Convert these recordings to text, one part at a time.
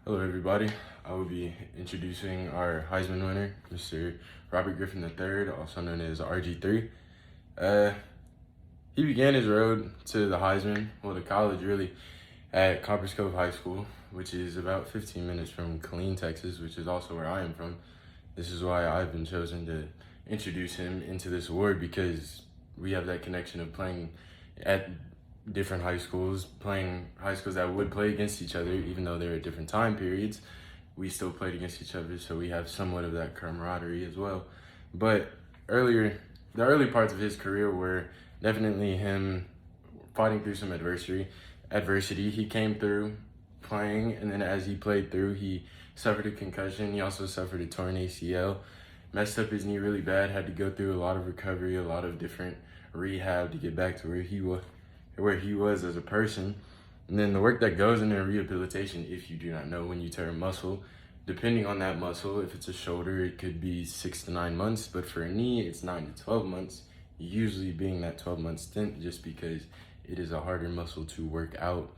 Hello, everybody. I will be introducing our Heisman winner, Mr. Robert Griffin III, also known as RG3. He began his road to the Heisman, to college really, at Copperas Cove High School, which is about 15 minutes from Killeen, Texas, which is also where I am from. This is why I've been chosen to introduce him into this award, because we have that connection of playing at different high schools, playing high schools that would play against each other, even though they're at different time periods. We still played against each other, so we have somewhat of that camaraderie as well. But the early parts of his career were definitely him fighting through some adversity. He came through playing, and then as he played through, he suffered a concussion. He also suffered a torn ACL, messed up his knee really bad, had to go through a lot of recovery, a lot of different rehab to get back to where he was as a person. And then the work that goes into rehabilitation, if you do not know, when you tear a muscle, depending on that muscle, if it's a shoulder, it could be 6 to 9 months, but for a knee, it's 9 to 12 months, usually being that 12-month stint, just because it is a harder muscle to work out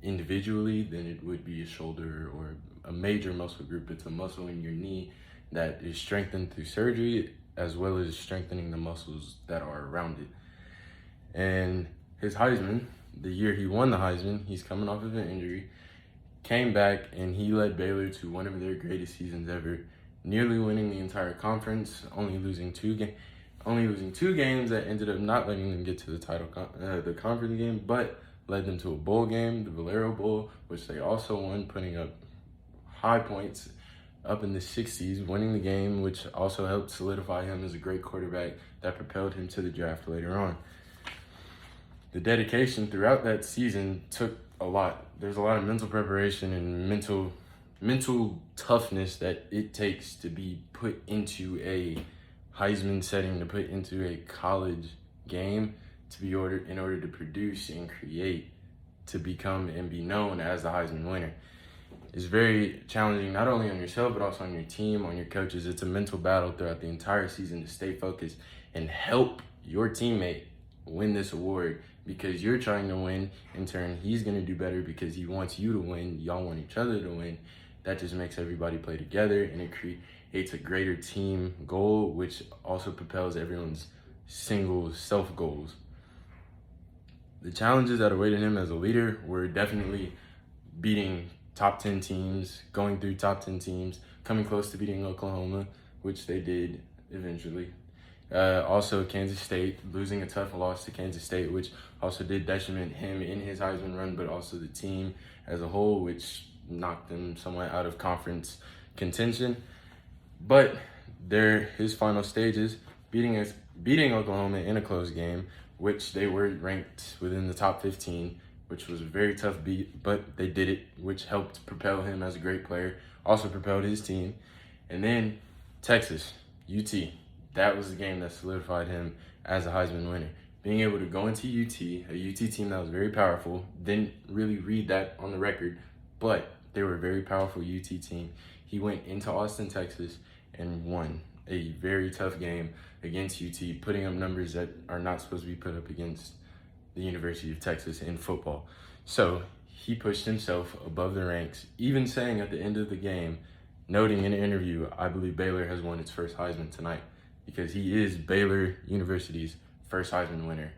individually than it would be a shoulder or a major muscle group. It's a muscle in your knee that is strengthened through surgery, as well as strengthening the muscles that are around it. And his Heisman, the year he won the Heisman, he's coming off of an injury, came back, and he led Baylor to one of their greatest seasons ever, nearly winning the entire conference, only losing two games that ended up not letting them get to the conference game, but led them to a bowl game, the Valero Bowl, which they also won, putting up high points up in the 60s, winning the game, which also helped solidify him as a great quarterback that propelled him to the draft later on. The dedication throughout that season took a lot. There's a lot of mental preparation and mental toughness that it takes to be put into a Heisman setting, to put into a college game, in order to produce and create, to become and be known as the Heisman winner. It's very challenging, not only on yourself, but also on your team, on your coaches. It's a mental battle throughout the entire season to stay focused and help your teammate win this award, because you're trying to win. In turn, he's going to do better because he wants you to win. Y'all want each other to win. That just makes everybody play together, and it creates a greater team goal, which also propels everyone's single self goals. The challenges that awaited him as a leader were definitely beating top 10 teams, going through top 10 teams, coming close to beating Oklahoma, which they did eventually. Also Kansas State, losing a tough loss to Kansas State, which also did detriment him in his Heisman run, but also the team as a whole, which knocked them somewhat out of conference contention. But his final stages, beating Oklahoma in a close game, which they were ranked within the top 15, which was a very tough beat, but they did it, which helped propel him as a great player, also propelled his team. And then Texas, UT. That was the game that solidified him as a Heisman winner. Being able to go into UT, a UT team that was very powerful, didn't really read that on the record, but they were a very powerful UT team. He went into Austin, Texas, and won a very tough game against UT, putting up numbers that are not supposed to be put up against the University of Texas in football. So he pushed himself above the ranks, even saying at the end of the game, noting in an interview, "I believe Baylor has won its first Heisman tonight," because he is Baylor University's first Heisman winner.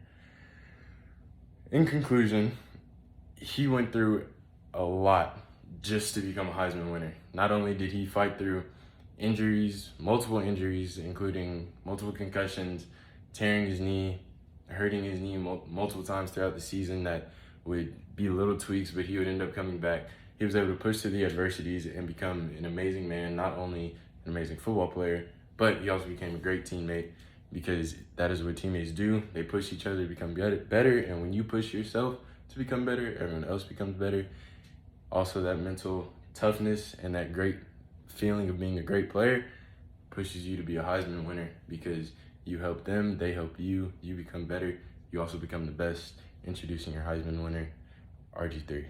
In conclusion, he went through a lot just to become a Heisman winner. Not only did he fight through injuries, multiple injuries, including multiple concussions, tearing his knee, hurting his knee multiple times throughout the season that would be little tweaks, but he would end up coming back. He was able to push through the adversities and become an amazing man, not only an amazing football player, but he also became a great teammate, because that is what teammates do. They push each other to become better, and when you push yourself to become better, everyone else becomes better. Also, that mental toughness and that great feeling of being a great player pushes you to be a Heisman winner, because you help them, they help you, you become better, you also become the best. Introducing your Heisman winner, RG3.